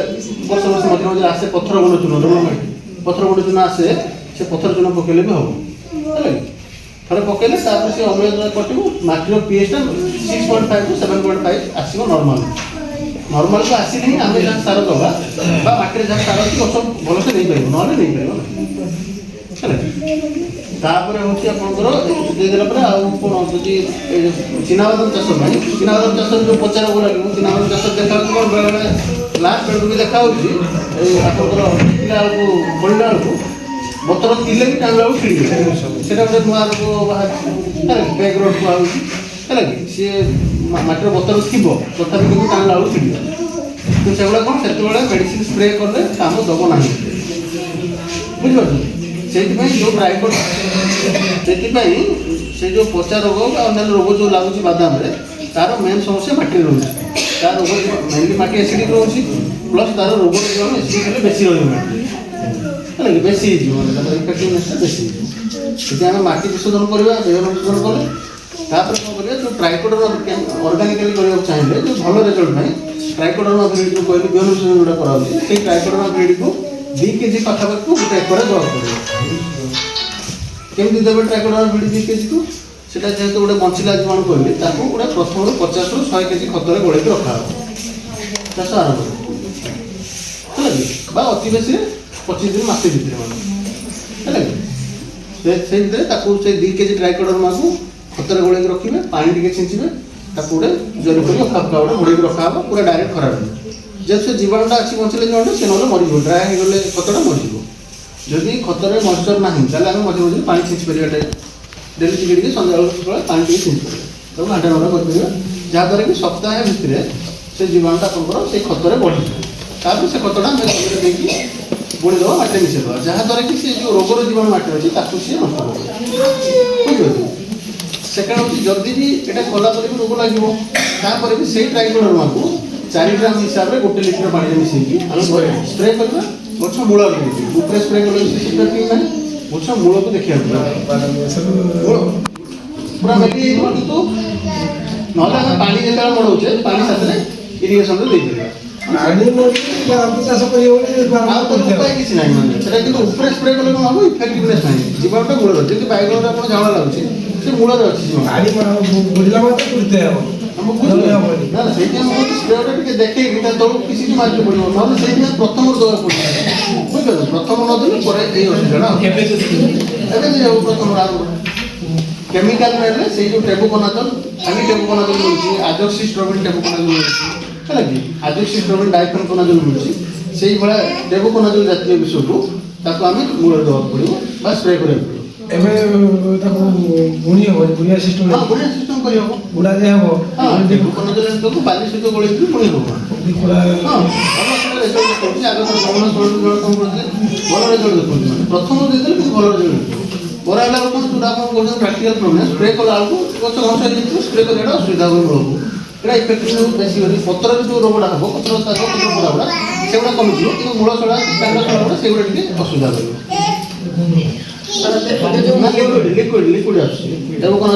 वर्ष वर्ष मध्य मध्य आसे पत्थर गुंड चून डेवलपमेंट पत्थर गुंड चून आसे से पत्थर चून पकड़े भी हम है थे पकड़े से अम्लता कटो माटीर पीएचटा 6.5 ରୁ 7.5 आसो नॉर्मल नॉर्मल को आसिले ही आम जहाँ सार दबा माटी जहाँ सार अच्छी गछ भलसे नहीं पार ना नहीं पार तापर हूँ आपंकर देदेला कौन जी चिनाबादाम चाष चिनाबादाम चाष जो पचार को लगे चिनाबादाम चाष देखा कौन बेले बेले लास्ट बेलू भी देखा आपंकर टिकला बेलू बढ़ला बेलू बतर किले भी टाइम बेलू खिड़ी से गोटे नुआ रोग बाहर बैक रोड कहूँ ହେଲା କି ସିଏ ମାଟିର ବତର ଥିବ ତଥାପି କିନ୍ତୁ ଟାଣିଲା ବେଳକୁ ଛିଡ଼ିବ। କିନ୍ତୁ ସେଗୁଡ଼ା କ'ଣ ସେତେବେଳେ ମେଡ଼ିସିନ ସ୍ପ୍ରେ କଲେ କାମ ଦେବ ନାହିଁ, ବୁଝିପାରୁଛନ୍ତି? ସେଇଥିପାଇଁ ଯେଉଁ ଟ୍ରାଇକୋଡ୍, ସେଥିପାଇଁ ସେ ଯେଉଁ ପଚା ରୋଗ ବା ଅନ୍ୟାନ୍ୟ ରୋଗ ଯେଉଁ ଲାଗୁଛି ବାଦାମରେ ତାର ମେନ୍ ସମସ୍ୟା ମାଟିରେ ରହୁଛି। ତାର ରୋଗ ମେନଲି ମାଟି ଏସିଡ଼ିକ୍ ରହୁଛି, ପ୍ଲସ୍ ତାର ରୋଗ ଜୀବାଣୁ ଏସିଡ଼ିକ୍ ହେଲେ ବେଶୀ ରହିବ ମାଟିରେ, ହେଲା କି ବେଶୀ ହେଇଯିବ, ମାନେ ତାର ଇନଫେକ୍ଟିଭନେସଟା ବେଶୀ ହେଇଯିବ। ସେଥିପାଇଁ ଆମେ ମାଟି ବିଶୋଧନ କରିବା, ବିହନ ବିଶୋଧନ କଲେ ତାପରେ କ'ଣ କରିବା, ଯେଉଁ ଟ୍ରାଇକୋଡର ଅର୍ଗାନିକାଲି କରିବାକୁ ଚାହିଁଲେ ଯେଉଁ ଭଲ ରେଜଲ୍ଟ ପାଇଁ ଟ୍ରାଇକୋଡର୍ମା ଭିରିଡି କହିଲେ ବିହନ ବିଶୋଧନ ଯେଉଁଟା କରାହେଉଛି, ସେଇ ଟ୍ରାଇକୋଡର୍ମା ଭିରିଡିକୁ 2 କେଜି ପାଖାପାଖି ଗୋଟେ ଏକରେ ଦେବାକୁ ପଡ଼ିବ। କେମିତି ଦେବେ ଟ୍ରାଇକୋଡର୍ମା ଭିରିଡି 2 କେଜିକୁ? সেটা যেহেতু গোটে বঞ্চিলা জীবাণু কহিলি তাকে গোটে প্রথমে 50 ରୁ 100 কেজি খতরে গোলাইকি রখা হব চাষ আরম্ভ হল কি বা অতি বেশি 25 দিন মাসে ভিতরে মানে হল কি সেই ভিতরে তাকে সেই 2 কেজি ট্রাইকোডর্মাকে খতরে গোলাইকি রখিবে, পানি টিকে ছিঞ্চিবে, তাকে গোটে জরি করে ফাঁকা গোটে গোলাইকি রখা হব পুরা ডাইরেক্ট খরাবে। যেহেতু সে জীবাণুটা আছে বঞ্চিলা জীবাণুটা সে নহলে মরিଯିବ, ড্রাই হয়ে গেলে খতটা মরিଯିବ। যদি খতরে ময়েশ্চর না তাহলে আমি মঝে মঝে পানি ছিঞ্চি পারিবা, ডেলি টিকে টিকে সন্ধ্যাবেଳ ସକାଳେ ପାଣି ଟିକେ ଛିଞ୍ଚି ପାରିବେ, ତାକୁ ଘାଣ୍ଟା ଘଣ୍ଟା କରିପାରିବେ, ଯାହାଦ୍ୱାରା କି ସପ୍ତାହେ ଭିତରେ ସେ ଜୀବାଣୁଟା ଆପଣଙ୍କର ସେଇ ଖତରେ ବଢ଼ିଯିବ। ତାପରେ ସେ ଖତଟା ଆମେ ଜମିରେ ଦେଇକି ବୁଣିଦେବା, ମାଟିରେ ମିଶାଇଦେବା, ଯାହାଦ୍ୱାରା କି ସେ ଯେଉଁ ରୋଗର ଜୀବାଣୁ ମାଟିରେ ଅଛି ତାକୁ ସିଏ ନଷ୍ଟ କରିବ, ବୁଝିପାରୁଛନ୍ତି? ସେକେଣ୍ଡ ହେଉଛି ଯଦି ବି ଏଇଟା କଲା ପରେ ବି ରୋଗ ଲାଗିବ ତାପରେ ବି ସେଇ ଟ୍ରାଇକୋଡର୍ମାକୁ 4 ଗ୍ରାମ ହିସାବରେ 1 ଲିଟର ପାଣିରେ ମିଶାଇକି ଆମେ ସ୍ପ୍ରେ କରିବା ଗଛ ମୂଳରେ। ଉପରେ ସ୍ପ୍ରେ କଲେ ସେଟା ଠିକ୍ ନାହିଁ, ଗଛ ମୂଳକୁ ଦେଖିବାକୁ ପୁରା ମେଲି ହେଇଯିବ। କିନ୍ତୁ ନହେଲେ ଆମେ ପାଣି ଯେତେବେଳେ ମଡ଼ଉଛେ ପାଣି ସାଥିରେ ଇରିଗେସନରେ ଦେଇପାରିବା, ଆଉ ତ ଉପାୟ କିଛି ନାହିଁ। ମାନେ ସେଟା କିନ୍ତୁ ଉପରେ ସ୍ପ୍ରେ କଲେ କ'ଣ ହେବ, ଇଫେକ୍ଟିଭନେସ୍ ନାହିଁ, ଜୀବାଣୁଟା ମୂଳରେ ଅଛି। ଯେମିତି ବାଇଗଣରେ ଆପଣ ଝାଳ ଲାଗୁଛି ସେ ମୂଳରେ ଅଛି ଜୀବାଣୁ। ନା ସେଇଠି ଆମେ କହୁଛୁ ସ୍ପ୍ରେଟା ଟିକେ ଦେଖେଇକି ତା ତଳକୁ କିଛି ମାରିବାକୁ ପଡ଼ିବ, ନହେଲେ ସେଇଥିପାଇଁ ପ୍ରଥମରୁ ଦେବାକୁ ପଡ଼ିବ, ବୁଝିପାରୁଛନ୍ତି? ପ୍ରଥମ ନ ଦେଲେ ପରେ ଏଇ ଅସୁବିଧାଟା ଏବେ ହେବ। ପ୍ରଥମରୁ ଆରମ୍ଭ କେମିକାଲ ନେଲେ ସେଇ ଯେଉଁ ଟେବୁକୋନାଜୋଲ, ଖାଲି ଟେବୁକୋନାଜୋଲ ମିଳୁଛି, ଆଜୋକ୍ସିଷ୍ଟ୍ରୋବିନ୍ ଟେବୁକୋନାଜୋଲ ମିଳୁଛି, ହେଲା କି ଆଜୋକ୍ସିଷ୍ଟ୍ରୋବିନ୍ ଡାଇଫେନକୋନାଜୋଲ ମିଳୁଛି, ସେଇଭଳିଆ ଟେବୁକୋନାଜୋଲ ଜାତୀୟ ବିଷକୁ ତାକୁ ଆମେ ମୂଳରେ ଦେବାକୁ ପଡ଼ିବ ବା ସ୍ପ୍ରେ କରିବାକୁ ପଡ଼ିବ। ଏବେ ତାକୁ ବୁଣି ହେବ, ବୁଣିଆ ସିଷ୍ଟମ ବୁଣିଆ ସିଷ୍ଟମ କରିହେବ, ବୁଣା ଦିଆ ହେବ, ଟେବୁକୋନାଜୋଲ ତାକୁ ବାଲି ସହିତ ଗୋଳେଇକି ବୁଣି ହେବ। ଭଲ ରେଜଲ୍ଟ ଦେଖାଉଛି। ଆଗ ତ ଗମନ ରେଜଲ୍ଟ କ'ଣ କରୁଥିଲେ, ଭଲ ରେଜଲ୍ଟ ଦେଖାଉଛି, ମାନେ ପ୍ରଥମ ଦେଇଦେଲେ କିନ୍ତୁ ଭଲ ରେଜଲ୍ଟ ଦେଖାଉଛି। ପରେ ହେଲା ବେଳକୁ ଯେଉଁଟା ଆପଣ କହୁଛନ୍ତି ପ୍ରାକ୍ଟିକାଲ ପ୍ରୋବ୍ଲେମ୍, ସ୍ପ୍ରେ କଲା ବେଳକୁ ଗଛ ଘଞ୍ଚ ହେଇଯାଇଥିବ, ସ୍ପ୍ରେ କରିବାଟା ଅସୁବିଧା ହୁଏ ମୂଳକୁ। ଏଇଟା ଇଫେକ୍ଟିଭ ବେଶୀ କରି ପତ୍ରରେ ଯେଉଁ ରୋଗଟା ହେବ, ପତ୍ର ଶାଗ ପତ୍ର ପୋଡ଼ା ଗୁଡ଼ା ସେଗୁଡ଼ା କମିଯିବ, କିନ୍ତୁ ମୂଳ ଛଡ଼ା କାଣ୍ଡ ଛଡ଼ା ଗୁଡ଼ା ସେଗୁଡ଼ା ଟିକେ ଅସୁବିଧା କରିବ। ଲିକ୍ୱିଡ଼ ଆସୁଛି ତାକୁ କ'ଣ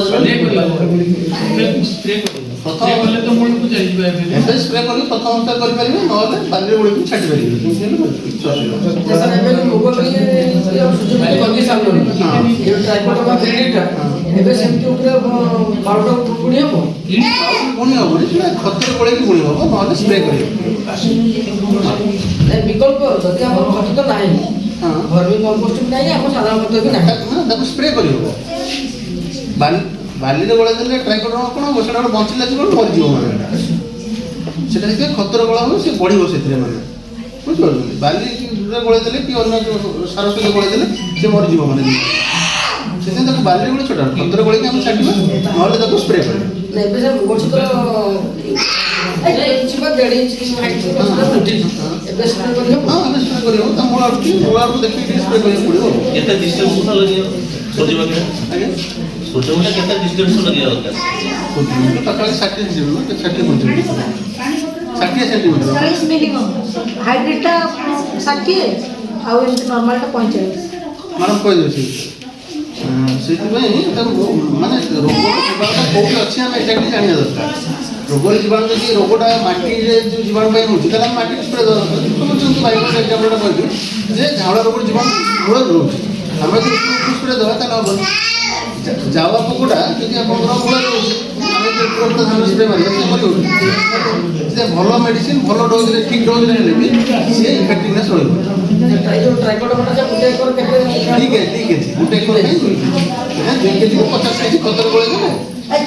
ଏବେ ସ୍ପ୍ରେ କରିକି ପ୍ରଥମ ଅବସ୍ଥା କରିପାରିବେ, ନହେଲେ ବାଲିରେ ଗୋଳେଇକି ଛାଡ଼ି ପାରିବେ, ସେମିତି ହେଲେ କିଛି ଅସୁବିଧା ପୁଣି ହେବନି, ସେଟା ଖତରେ ଗୋଳେଇକି ପୁଣି ହେବ, ନହେଲେ ସ୍ପ୍ରେ କରିବ। ବିକଳ୍ପ ଯଦି ଆମର ଖତ ତ ନାହିଁ, ଭର୍ମି କମ୍ପୋଷ୍ଟ ବି ନାହିଁ, ଆମ ସାଧାରଣ ଖତ ବି ନାହିଁ, ତାକୁ ସ୍ପ୍ରେ କରିହେବ। ବାଲିରେ ଗୋଳେଇ ଦେଲେ ଟ୍ରାଇକୋଡର୍ମା କ'ଣ ହେବ, ସେଟା ଗୋଟେ ବଞ୍ଚିଲା ଜୀବାଣୁ ମରିଯିବ, ମାନେ ସେଟା ସେଥିପାଇଁ ଖତରେ ଗୋଳା ହୁଏ, ସେ ବଢ଼ିବ ସେଥିରେ, ମାନେ ବୁଝିପାରୁଛନ୍ତି? ବାଲିରେ ଗୋଳେଇ ଦେଲେ କି ଅନ୍ୟ ସାର ସହିତ ଗୋଳେଇ ଦେଲେ ସେ ମରିଯିବ, ମାନେ ସେଥିପାଇଁ ତାକୁ ବାଲିରେ ଗୋଳେଇ ଛୋଟ ଖତରେ ଗୋଳେଇକି ଆମେ ଛାଡ଼ିବା, ନହେଲେ ତାକୁ ସ୍ପ୍ରେ କରିବା। ଏବେ ସେ ଗଛ ତ 1 ଇଞ୍ଚ ବା 1.5 ଇଞ୍ଚ ହାଇଟ୍ ଏବେ ସ୍ପ୍ରେ କରିହେବ। ହଁ ଆମେ ସ୍ପ୍ରେ କରିହେବ, ତା ମୂଳ ଆଡ଼କୁ ଦେଖିକି ଟିକେ ସ୍ପ୍ରେ କରିବାକୁ ପଡ଼ିବ। କେତେ ଡିଷ୍ଟାନ୍ସ ଲଗେଇବ ସୂର୍ଯ୍ୟମୁଖୀ? ଆଜ୍ଞା ସୂର୍ଯ୍ୟମୁଖୀ କେତେ ଡିଷ୍ଟାନ୍ସ ଲଗେଇବା ଦରକାର? ସୂର୍ଯ୍ୟମୁଖୀ ପାଖାପାଖି 60 ସେଣ୍ଟିମିଟର 60 ସେଣ୍ଟିମିଟର। 40 ମିନିମମ୍, ହାଇବ୍ରିଡଟା 60 ଆଉ ଏମିତି ନର୍ମାଲଟା 45। ମ୍ୟାଡ଼ାମ୍ କହିଦେଉଛି ସେଥିପାଇଁ ତାକୁ ମାନେ ରୋଗର ଜୀବାଣୁଟା କେଉଁଠି ଅଛି ଆମେ ଏକ୍ଜାକ୍ଟଲି ଜାଣିବା ଦରକାର। ରୋଗର ଜୀବାଣୁ ଯଦି ରୋଗଟା ମାଟିରେ ଯେଉଁ ଜୀବାଣୁ ପାଇଁ ହେଉଛି ତାହେଲେ ଆମେ ମାଟିରେ ସ୍ପ୍ରେ ଦେବା ଦରକାର। ଯେମିତି ବାଇଗଣ ଏକ୍ଜାମ୍ପଲଟା କହିଲି ଯେ ଝାଉଳ ରୋଗର ଜୀବାଣୁ ମୂଳରେ ରହୁଛି, ଆମେ ଯଦି ସ୍ପ୍ରେ ଦେବା ତାହେଲେ ହେବନି। ଜାଉଆ ପୋକଟା ଯଦି ଆପଣଙ୍କର ମୂଳରେ ରହୁଛି, ଆମେ ଯଦି ଧାନ ସ୍ପ୍ରେ ମାରିବା ସେ ମରିଯାଉଛି। ସେ ଭଲ ମେଡ଼ିସିନ ଭଲ ଡୋଜରେ ଠିକ୍ ଡୋଜରେ ହେଲେ ବି ସିଏ ଇଫେକ୍ଟିଭନେସ୍ ରହିବ। ଠିକ୍ ଅଛି ଗୋଟେ ଏକର ପାଇଁ 2 କେଜିକୁ 50 କେଜି ଖତରେ ଗୋଳେଇ ଦେଲେ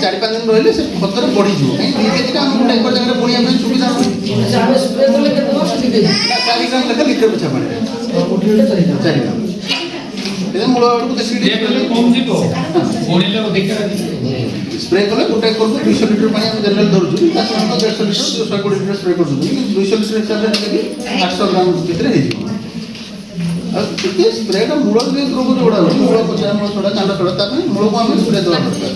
4-5 ଦିନ ରହିଲେ ସେ ଖତରେ ବଢ଼ିଯିବ। କାହିଁକି 2 କେଜିଟା ଆମେ ଗୋଟେ ଏକର ଜାଗାରେ ବୁଣିବା ପାଇଁ ସୁବିଧା ହୁଏ। 4 ଗ୍ରାମ ଲେଖା ଲିଟର ପିଛା ପାଣିରେ 4 ଗ୍ରାମ। ମୂଳ ଆଡ଼କୁ ଦେଖିକି ସ୍ପ୍ରେ କଲେ ଗୋଟେ କରନ୍ତୁ 200 ଲିଟର ପାଣି ଆମେ ଜେନେରାଲ ଧରୁଛୁ ତା ସହିତ 150 ଲିଟର 120 ଲିଟର ସ୍ପ୍ରେ କରୁଛନ୍ତି କିନ୍ତୁ 200 ଲିଟର ହିସାବରେ ହେଲେ ବି 800 ଗ୍ରାମ ଭିତରେ ହେଇଯିବ। ଆଉ ଟିକେ ସ୍ପ୍ରେଟା ମୂଳ ଯେ ରୋଗ ଯୋଉଗୁଡ଼ା ହେଉଛି ମୂଳ ପଚା ମୂଳ ଛଡ଼ା କାଣ୍ଡ ଛଡ଼ା ତା ପାଇଁ ମୂଳକୁ ଆମେ ସ୍ପ୍ରେ ଦେବା ଦରକାର।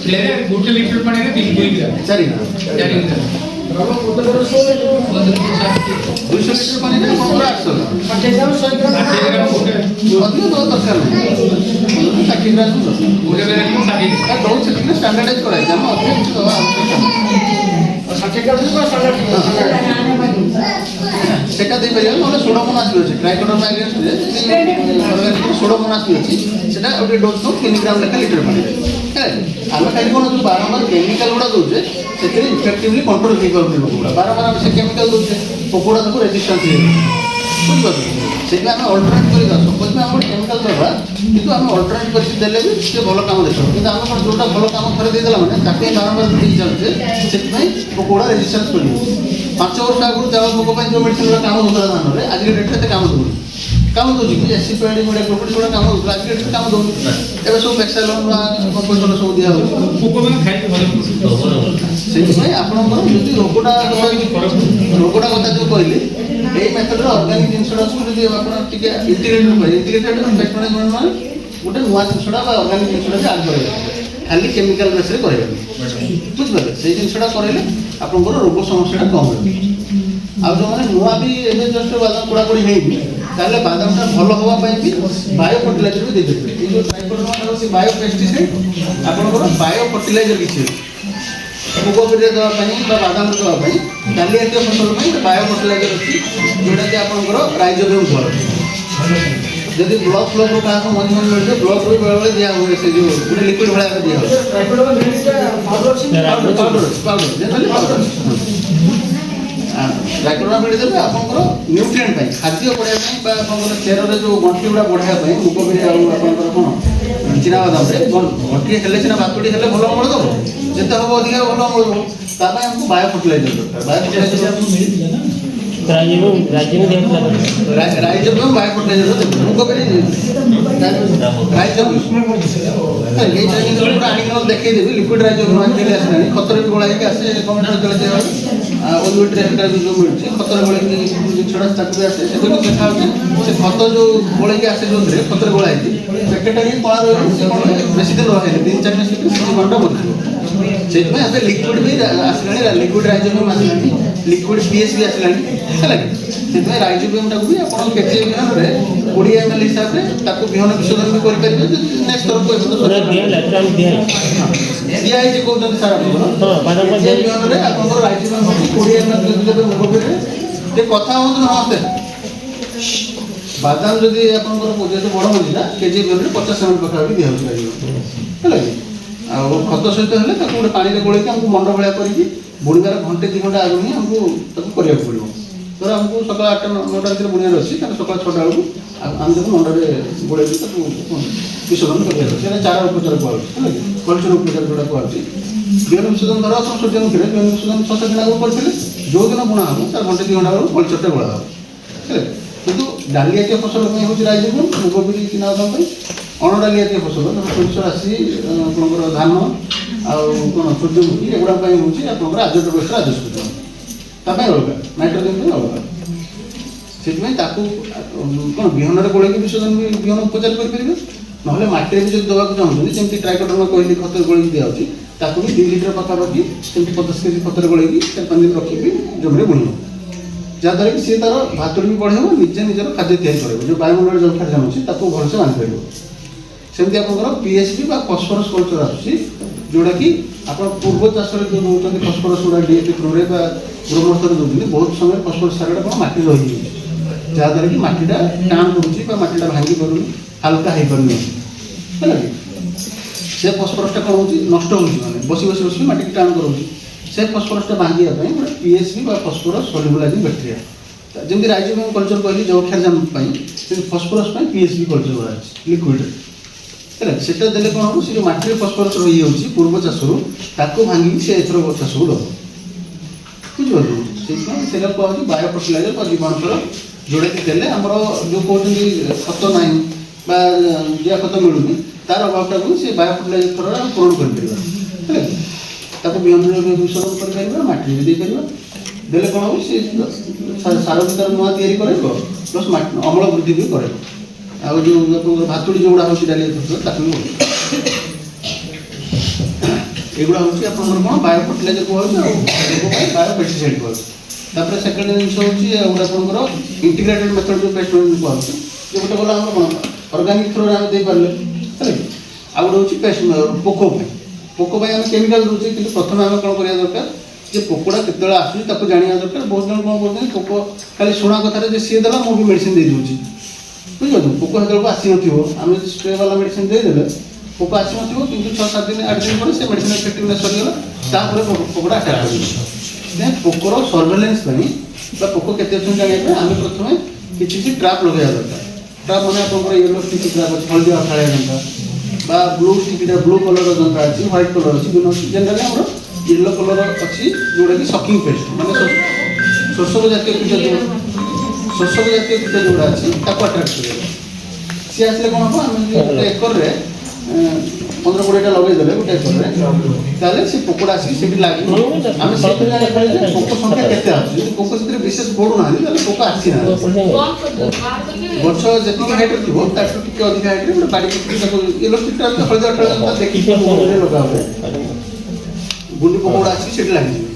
ଗୋଟେ ଲିଟର ପାଣିରେ 2 ଗ୍ରାମ 4 ଗ୍ରାମ 200 ଲିଟର ପାଣିରେ ଆପଣଙ୍କର 800 ଗ୍ରାମ ଅଧିକ ଦେବା ଦରକାର ନାହିଁ 60 ଗ୍ରାମ ଦଉଛି ସେତିକି ଷ୍ଟାଣ୍ଡାର୍ଡାଇଜ୍ କରାଯାଇଛି ଆମେ ଅଧିକ କିଛି ଦେବା ସେଟା ଦେଇପାରିବା ନହେଲେ ସୋଡୋମୋନାସ୍ ବି ଅଛି ଟ୍ରାଇକୋଡର୍ମା ଏଗେନ୍ଷ୍ଟରେ ସୋଡୋମୋନାସ୍ ବି ଅଛି ସେଟା ଗୋଟେ ଡୋଜ୍ ଦେଉ 3 ଗ୍ରାମ ଲେଖା ଲିଟର ପାଣିରେ ଆମେ ଖାଲି କ'ଣ ଯେଉଁ ବାରମ୍ବାର କେମିକାଲ ଗୁଡ଼ା ଦେଉଛେ ସେଥିରେ ଇଫେକ୍ଟିଭଲି କଣ୍ଟ୍ରୋଲ ହେଇପାରୁନି ରୋଗଗୁଡ଼ା ବାରମ୍ବାର ଆମେ ସେ କେମିକାଲ ଦେଉଛେ ପୋକଗୁଡ଼ା ତାକୁ ରେଜିଷ୍ଟାନ୍ସ ହେଇଯାଉଛି ବୁଝିପାରୁଛୁ ସେଇଟା ଆମେ ଅଲ୍ଟରନେଟ୍ କରିବା ସପୋଜ୍ ଆମେ ଗୋଟେ କେମିକାଲ ଦେବା କିନ୍ତୁ ଆମେ ଅଲ୍ଟରନେଟ୍ କରିକି ଦେଲେ ବି ସେ ଭଲ କାମ ଦେଖିବ କିନ୍ତୁ ଆମେ କ'ଣ ଯେଉଁଟା ଭଲ କାମ ଥରେ ଦେଇଦେଲା ମାନେ ତାକୁ ହିଁ ବାରମ୍ବାର ଦେଇ ଚାଲୁଛେ ସେଥିପାଇଁ ପୋକଗୁଡ଼ା ରେଜିଷ୍ଟାନ୍ସ କରିବ 5 ବର୍ଷ ଆଗରୁ ଦେବା ପୋକ ପାଇଁ ଯେଉଁ ମେଡ଼ିସିନ୍ ଗୁଡ଼ା କାମ ଦେଉଥିଲା ଧାନରେ ଆଜିକା ଡେଟ୍ରେ ଏତେ କାମ ଦେଉନି କାମ ଦେଉଛି କି ଏସିପେଡ଼ି ମିଡ଼ିଆ ପ୍ରୋପର୍ଟି ଗୁଡ଼ା କାମ ଦେଉଥିଲା ଆଜିକା ଡେଟ୍ରେ କାମ ଦେଉନି ଏବେ ସବୁ ବେକ୍ସାଲନ୍ ବା କମ୍ପୋଜର ସବୁ ଦିଆହେଉଛି ସେଇଥିପାଇଁ ଆପଣଙ୍କର ଯଦି ରୋଗଟା କଥା ଯେଉଁ କହିଲି ଏଇ ମେଥଡ଼ରେ ଅର୍ଗାନିକ୍ ଜିନିଷଟାକୁ ଯଦି ଆପଣ ଟିକେ ଇଣ୍ଟିଗ୍ରେଟେଡ୍ ବେଷ୍ଟ ମ୍ୟାନେଜମେଣ୍ଟ ମାନେ ଗୋଟେ ନୂଆ ଜିନିଷଟା ବା ଅର୍ଗାନିକ୍ ଜିନିଷଟା ଆଡ୍ କରାଇବେ ଖାଲି କେମିକାଲ ବେସ୍ରେ କରାଇବେନି ବୁଝିପାରିଲେ ସେଇ ଜିନିଷଟା କରାଇଲେ ଆପଣଙ୍କର ରୋଗ ସମସ୍ୟାଟା କମ୍ ହେବ ଆଉ ଯେଉଁମାନେ ନୂଆ ବି ଏବେ ଜଷ୍ଟ ବାଦାମ ପୋଡ଼ାପୋଡ଼ି ହେଇନି ତାହେଲେ ବାଦାମଟା ଭଲ ହେବା ପାଇଁ ବି ବାୟୋ ଫର୍ଟିଲାଇଜର ବି ଦେଇଦେବେ ଏଇ ଯେଉଁ ଟ୍ରାଇକୋଡର୍ମା ହେଉଛି ବାୟୋ ପେଷ୍ଟିସାଇଡ୍ ଆପଣଙ୍କର ବାୟୋ ଫର୍ଟିଲାଇଜର କିଛି ମୁଗବିରିରେ ଦେବା ପାଇଁ ବା ବାଦାମରେ ଦେବା ପାଇଁ ଡାଲି ଜାତୀୟ ଫସଲ ପାଇଁ ବାୟୋ ଫର୍ଟିଲାଇଜର ଅଛି ଯେଉଁଟାକି ଆପଣଙ୍କର ରାଇଜୋବିୟମ୍ ଭଲ ଯଦି ବ୍ଲକ୍ ଫ୍ଲକ୍ରୁ କାହାକୁ ମଞ୍ଜି ମିଳିଯିବ ବ୍ଲକ୍ରୁ ବି ବେଳେବେଳେ ଦିଆ ହୁଏ ସେ ଯେଉଁ ଗୋଟେ ଲିକ୍ୱିଡ଼ ଭଳିଆ ଦିଆ ହୁଏ ପାଉଡର ଜେନେରାଲି ପାଉଡର ଟ୍ରାଇକୋଡର୍ମା ବିଡ଼ି ଦେବେ ଆପଣଙ୍କର ନ୍ୟୁଟ୍ରିଏଣ୍ଟ ପାଇଁ ଖାଦ୍ୟ ବଢ଼ାଇବା ପାଇଁ ବା ଆପଣଙ୍କର ଚେରରେ ଯେଉଁ ଗଣ୍ଠି ଗୁଡ଼ା ବଢ଼ାଇବା ପାଇଁ ମୁଗବିରି ଆଉ ଆପଣଙ୍କର କ'ଣ ଚିନାବାଦାମରେ ଗଣ୍ଠି ହେଲେ ସିନା ବାତୁଡ଼ି ହେଲେ ଭଲ ଅମଳ ଦେବ ଯେତେ ହେବ ଅଧିକା ଭଲ ଅମଳ ଦେବ ତା ପାଇଁ ଆମକୁ ବାୟୋ ଫର୍ଟିଲାଇଜର ଦରକାର ବାୟୋ ଫର୍ଟିଲାଇଜର ରାଇଜୋବିୟମ୍ ବାୟୋ ଫର୍ଟିଲାଇଜର ଦେବେ ମୁଗବିରି ରାଇଜୋବିୟମ୍ ଏଇ ଟ୍ରେନିଂ ଆଣିକି ଦେଖେଇଦେବି ଲିକ୍ୱିଡ଼ ରାଇଜୋବିୟମ୍ ଆଣିକି ଆସିଲାଣି ଖତରେ ବି ଗୋଳା ହେଇକି ଆସେ ଗଭର୍ଣ୍ଣମେଣ୍ଟ ଯେତେବେଳେ ଓଲିଉଡ଼ରେ ସେଟା ଯେଉଁ ମିଳୁଛି ଖତରେ ଗୋଳେଇକି ଜିନିଷଟା ତାକୁ ବି ଆସେ ସେଥିରେ ବି ଦେଖାହେଉଛି ସେ ଖତ ଯେଉଁ ଗୋଳେଇକି ଆସେ ଯେଉଁଥିରେ ଖତରେ ଗୋଳା ହେଇକି ପ୍ୟାକେଟ୍ଟା ହିଁ କଳା ରହିବ ସେ କ'ଣ ବେଶୀ ଦିନ ରହେନି 3-4 ମାସ ଭିତରେ ସେ ଜୀବନଟା ବଞ୍ଚିବ ସେଇଥିପାଇଁ ଏବେ ଲିକ୍ୱିଡ଼ ବି ଆସିଲାଣି ଲିକ୍ୱିଡ଼ ରାଇଜୋବିୟମ୍ ଆସିଲାଣି ଲିକ୍ୱିଡ଼ ପିଏସ୍ ବି ଆସିଲାଣି ହେଲା କି ସେଥିପାଇଁ ରାଇଜୋବିୟମ୍ଟାକୁ ବି ଆପଣ କେଜିଏ ବିହନରେ 20 ml ହିସାବରେ ତାକୁ ବିହନ ବିଶୋଧନ ବି କରିପାରିବେ ଯଦି ନେକ୍ସଟ ଥରକୁ ଦିଆହେଇଛି କହୁଛନ୍ତି ସାର୍ ଆପଣଙ୍କର କେଜିଏ ବିହନରେ ଆପଣଙ୍କର ରାଇଜୋବିୟମ୍ 20 ml ଯଦି ଦେବେ ମୁଗବିରିରେ ଟିକେ କଥା ହୁଅନ୍ତୁ ନମସ୍ତେ ବାଦାମ ଯଦି ଆପଣଙ୍କର ଯେହେତୁ ବଡ଼ ମଞ୍ଜିଟା କେଜିଏ ବିହନରେ 50 ml ପାଖାପାଖି ଦିଆହେଉଛି ରାଇଜୋବିୟମ୍ ହେଲା କି ଆଉ ଖତ ସହିତ ହେଲେ ତାକୁ ଗୋଟେ ପାଣିରେ ଗୋଳେଇକି ଆମକୁ ମଣ୍ଡ ଭଳିଆ କରିକି ବୁଣିବାର ଘଣ୍ଟେ 2 ଘଣ୍ଟା ଆଗରୁ ହିଁ ଆମକୁ ତାକୁ କରିବାକୁ ପଡ଼ିବ ଧର ଆମକୁ ସକାଳ 8-9ଟା ଭିତରେ ବୁଣିବାର ଅଛି ତାହେଲେ ସକାଳ 6ଟା ବେଳକୁ ଆମେ ତାକୁ ମଣ୍ଡରେ ଗୋଳେଇକି ତାକୁ ବିଶୋଧନ କରିବାର ଅଛି ସେଇଟା ଚାରା ଉପଚାର କୁହାଯାଉଛି ହେଲା କି କଲଚର ଉପଚାର ଯେଉଁଟା କୁହାଯାଉଛି ବିହନ ବିଶୋଧନ ଧର ଆପଣ ସୂର୍ଯ୍ୟମୁଖୀରେ ବିହନ ବିଶୋଧନ 6-7 ଦିନ ଆଗରୁ କରିଥିଲେ ଯେଉଁଦିନ ବୁଣା ହେବ ତାର ଘଣ୍ଟେ 2 ଘଣ୍ଟା ବେଳକୁ କଲଚରଟା ଗୋଳା ହେବ ହେଲା କିନ୍ତୁ ଡାଲି ଜାତୀୟ ଫସଲ ପାଇଁ ହେଉଛି ରାଇଜୋବିୟମ୍ ମୁଗବିରି ଚିନାବାଦାମ ପାଇଁ ଅଣଡାଲି ଜାତୀୟ ଫସଲ ସୋରିଷ ରାଶି ଆପଣଙ୍କର ଧାନ ଆଉ କ'ଣ ସୂର୍ଯ୍ୟମୁଖୀ ଏଗୁଡ଼ା ପାଇଁ ହେଉଛି ଆପଣଙ୍କର ଆଜୋଟ ବେଷ୍ଟ ରାଜସ୍ୱ ତା ପାଇଁ ଅଲଗା ନାଇଟ୍ରୋଜେନ୍ ପାଇଁ ଅଲଗା ସେଥିପାଇଁ ତାକୁ କ'ଣ ବିହନରେ ଗୋଳେଇକି ବିଶୋଧନ ବି ବିହନ ଉପଚାର କରିପାରିବେ ନହେଲେ ମାଟିରେ ବି ଯଦି ଦେବାକୁ ଚାହୁଁଛନ୍ତି ଯେମିତି ଟ୍ରାଇକୋଡର୍ମା କହିଲି ଖତରେ ଗୋଳେଇକି ଦିଆହେଉଛି ତାକୁ ବି 2 ଲିଟର ପାଖାପାଖି ସେମିତି 50 କେଜି ଖତରେ ଗୋଳେଇକି 4-5 ଦିନ ରଖିକି ଜମିରେ ବୁଣିବ ଯାହାଦ୍ୱାରା କି ସିଏ ତାର ଭାତୁଡ଼ି ବି ବଢ଼େଇବ ନିଜେ ନିଜର ଖାଦ୍ୟ ତିଆରି କରିବ ଯେଉଁ ବାୟୁମଣ୍ଡଳରେ ଯେଉଁ ଖାଦ୍ୟ ଅଛି ତାକୁ ଭଲସେ ବାନ୍ଧିପାରିବ ସେମିତି ଆପଣଙ୍କର ପିଏସ୍ପି ବା ଫସ୍ଫରସ୍ କଲଚର ଆସୁଛି ଯେଉଁଟାକି ଆପଣ ପୂର୍ବ ଚାଷରେ ଯେଉଁ ଦେଉଛନ୍ତି ଫସ୍ଫରସ୍ ଗୁଡ଼ା ଡିଏପି ଥ୍ରୁରେ ବା ଗ୍ରୋମସ୍ତରେ ଦେଉଛନ୍ତି ବହୁତ ସମୟରେ ଫସ୍ଫରସ୍ ସାରଟା କ'ଣ ମାଟିରେ ରହିଯାଉଛି ଯାହାଦ୍ୱାରା କି ମାଟିଟା ଟାଣ କରୁଛି ବା ମାଟିଟା ଭାଙ୍ଗି ପାରୁନି ହାଲକା ହେଇପାରୁନି ହେଲା କି ସେ ଫସ୍ଫରସ୍ଟା କ'ଣ ହେଉଛି ନଷ୍ଟ ହେଉଛି ମାନେ ବସି ମାଟିକି ଟାଣ କରାଉଛି ସେ ଫସ୍ଫରସ୍ଟା ଭାଙ୍ଗିବା ପାଇଁ ଗୋଟେ ପିଏସ୍ପି ବା ଫସ୍ଫରସ୍ ସଲ୍ୟୁବଲାଇଜିଂ ବ୍ୟାକ୍ଟେରିଆ ଯେମିତି ରାଇଜୋବିୟମ୍ କଲଚର କହିଲି ଜଳଖିଆଜାମ ପାଇଁ ସେମିତି ଫସ୍ଫରସ୍ ପାଇଁ ପିଏସ୍ପି କଲଚର ଗୁଡ଼ା ଅଛି ଲିକ୍ୱିଡ଼ରେ ହେଲା ସେଟା ଦେଲେ କ'ଣ ହେବ ସେ ଯେଉଁ ମାଟିରେ ଫସ୍ଫରସ୍ ରହିଯାଉଛି ପୂର୍ବ ଚାଷରୁ ତାକୁ ଭାଙ୍ଗିକି ସେ ଏଥର ଚାଷକୁ ଦେବ ବୁଝିପାରୁଛୁ ସେଇଥିପାଇଁ ସେଇଟା କୁହାହେଉଛି ବାୟୋ ଫର୍ଟିଲାଇଜର ବା ଜୀବାଣୁସାର ଯୋଉଟାକି ଦେଲେ ଆମର ଯେଉଁ କହୁଛନ୍ତି ଖତ ନାହିଁ ବା ଜିଆ ଖତ ମିଳୁନି ତାର ଅଭାବଟାକୁ ସେ ବାୟୋ ଫର୍ଟିଲାଇଜର ଥରରେ ଆମେ ପୂରଣ କରିପାରିବା ହେଲା ତାକୁ ବିହନରେ ବିଶୋଧନ କରିପାରିବା, ମାଟିରେ ବି ଦେଇପାରିବା। ଦେଲେ କ'ଣ ହେବ ସେ ସାର ବି ତାର ନୂଆ ତିଆରି କରାଇବ ପ୍ଲସ୍ ଅମଳ ବୃଦ୍ଧି ବି କରାଇବ। ଆଉ ଯେଉଁ ଆପଣଙ୍କର ଭାତୁଡ଼ି ଯେଉଁଗୁଡ଼ା ହେଉଛି ଡାଲି ଜାତୀୟ ତାକୁ ବି ବଢ଼ିବ। ଏଗୁଡ଼ା ହେଉଛି ଆପଣଙ୍କର କ'ଣ ବାୟୋ ଫର୍ଟିଲାଇଜର କୁହାହେଉଛି ଆଉ ବାୟୋ ପେଷ୍ଟିସାଇଡ୍ କୁହାହେଉଛି। ତାପରେ ସେକେଣ୍ଡ ଜିନିଷ ହେଉଛି ଗୋଟେ ଆପଣଙ୍କର ଇଣ୍ଟିଗ୍ରେଟେଡ୍ ମେଥଡ଼ ଯେଉଁ ପେଷ୍ଟ ମ୍ୟାନେଜମେଣ୍ଟ କୁହାହେଉଛି, ଯେ ଗୋଟେ ଗଲା ଆମର କ'ଣ ଅର୍ଗାନିକ୍ ଥ୍ରୋରେ ଆମେ ଦେଇପାରିଲେ ହେଲା କି। ଆଉ ଗୋଟେ ହେଉଛି ପେଷ୍ଟ ପୋକ ପାଇଁ। ପୋକ ପାଇଁ ଆମେ କେମିକାଲ ଦେଉଛେ, କିନ୍ତୁ ପ୍ରଥମେ ଆମେ କ'ଣ କରିବା ଦରକାର ଯେ ପୋକଟା କେତେବେଳେ ଆସୁଛି ତାକୁ ଜାଣିବା ଦରକାର। ବହୁତ ଜଣ କ'ଣ କରୁଛନ୍ତି ପୋକ ଖାଲି ଶୁଣା କଥାରେ ଯେ ସିଏ ଦେଲା ମୁଁ ବି ମେଡ଼ିସିନ ଦେଇଦେଉଛି, ବୁଝିପାରୁଛୁ। ପୋକ ସେତେବେଳକୁ ଆସିନଥିବ, ଆମେ ଯଦି ସ୍ପ୍ରେ ବାଲା ମେଡ଼ିସିନ ଦେଇଦେଲେ ପୋକ ଆସିନଥିବ, କିନ୍ତୁ 6-7 ଦିନ 8 ଦିନ ପରେ ସେ ମେଡ଼ିସିନ ଏଫେକ୍ଟିଭନେସ୍ ସରିଗଲା, ତାପରେ ପୋକଟା ଆଟାକ୍ କରିବ। ସେଥିପାଇଁ ପୋକର ସର୍ଭେଲେନ୍ସ ପାଇଁ ବା ପୋକ କେତେ ଅଛନ୍ତି ଜାଣିବା ପାଇଁ ଆମେ ପ୍ରଥମେ କିଛି କିଛି ଟ୍ରାପ୍ ଲଗାଇବା ଦରକାର। ଟ୍ରାପ୍ ମାନେ ଆପଣଙ୍କର ୟେଲୋ ଷ୍ଟିକି ଟ୍ରାପ୍ ଅଛି, ହଳଦିଆ ଅଠାଳିଆ ଜନ୍ତା, ବା ବ୍ଲୁ ଷ୍ଟିକିଟା ବ୍ଲୁ କଲର୍ର ଜନ୍ତା ଅଛି, ହ୍ୱାଇଟ୍ କଲର୍ ଅଛି, ବିଭିନ୍ନ ଅଛି। ଜେନେରାଲି ଆମର ୟେଲୋ କଲର୍ ଅଛି ଯେଉଁଟାକି ସକିଂ ପେଷ୍ଟ, ମାନେ ଶୋଷକ ଜାତୀୟ କୀଟ ଯେଉଁଗୁଡ଼ା ଅଛି ତାକୁ ଆଟ୍ରାକ୍ଟ କରିବ। ସିଏ ଆସିଲେ କ'ଣ ହେବ, ଆମେ ଯଦି ଗୋଟେ ଏକରରେ 15-20ଟା ଲଗେଇଦେଲେ ଗୋଟେ ଏକରରେ, ତାହେଲେ ସେ ପୋକଟା ଆସିକି ସେଠି ଲାଗିବ। ଆମେ ସେଇଥିରେ ଜାଣିପାରିବା ଯେ ପୋକ ସଂଖ୍ୟା କେତେ ଆସୁଛି। ଯଦି ପୋକ ସେଥିରେ ବିଶେଷ ପଡ଼ୁନାହାନ୍ତି ତାହେଲେ ପୋକ ଆସିନାହାନ୍ତି। ଗଛ ଯେତିକି ହାଇଟ୍ରେ ଥିବ ତାଠୁ ଟିକେ ଅଧିକା ହାଇଟ୍ରେ ଗୋଟେ ବାଡ଼ି ପୋଖରୀ ତାକୁ ୟେଲୋ ଷ୍ଟିକ୍ଟା ହଳଦିଆ ଅଠାଳିଆ ଦେଖିକି ଲଗା ହୁଏ। ଗୁଣ୍ଡି ପୋକ ଗୁଡ଼ା ଆସିକି ସେଠି ଲାଗିଯିବେ।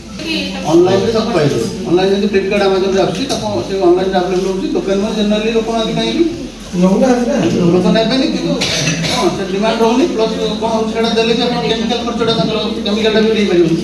ଅନଲାଇନ୍ରେ ତାକୁ ପାଇବେ। ଅନଲାଇନ୍ ଯଦି ଫ୍ଲିପକାର୍ଟ ଆମାଜନରେ ଆସୁଛି ତାକୁ ସେ ଅନଲାଇନ୍ରେ ଆଭେଲେବଲ୍ ହେଉଛି। ଦୋକାନରେ ଜେନେରାଲି ଲୋକମାନେ କାହିଁକି ଲୋକ ନେବେନି, କିନ୍ତୁ ହଁ ସେ ଡିମାଣ୍ଡ ରହୁନି। ପ୍ଲସ୍ କ'ଣ ହେଉଛି ସେଇଟା ଦେଲେ ବି ଆପଣ କେମିକାଲ ଖର୍ଚ୍ଚଟା ତାଙ୍କର କେମିକାଲଟା ବି ଦେଇପାରିବେନି।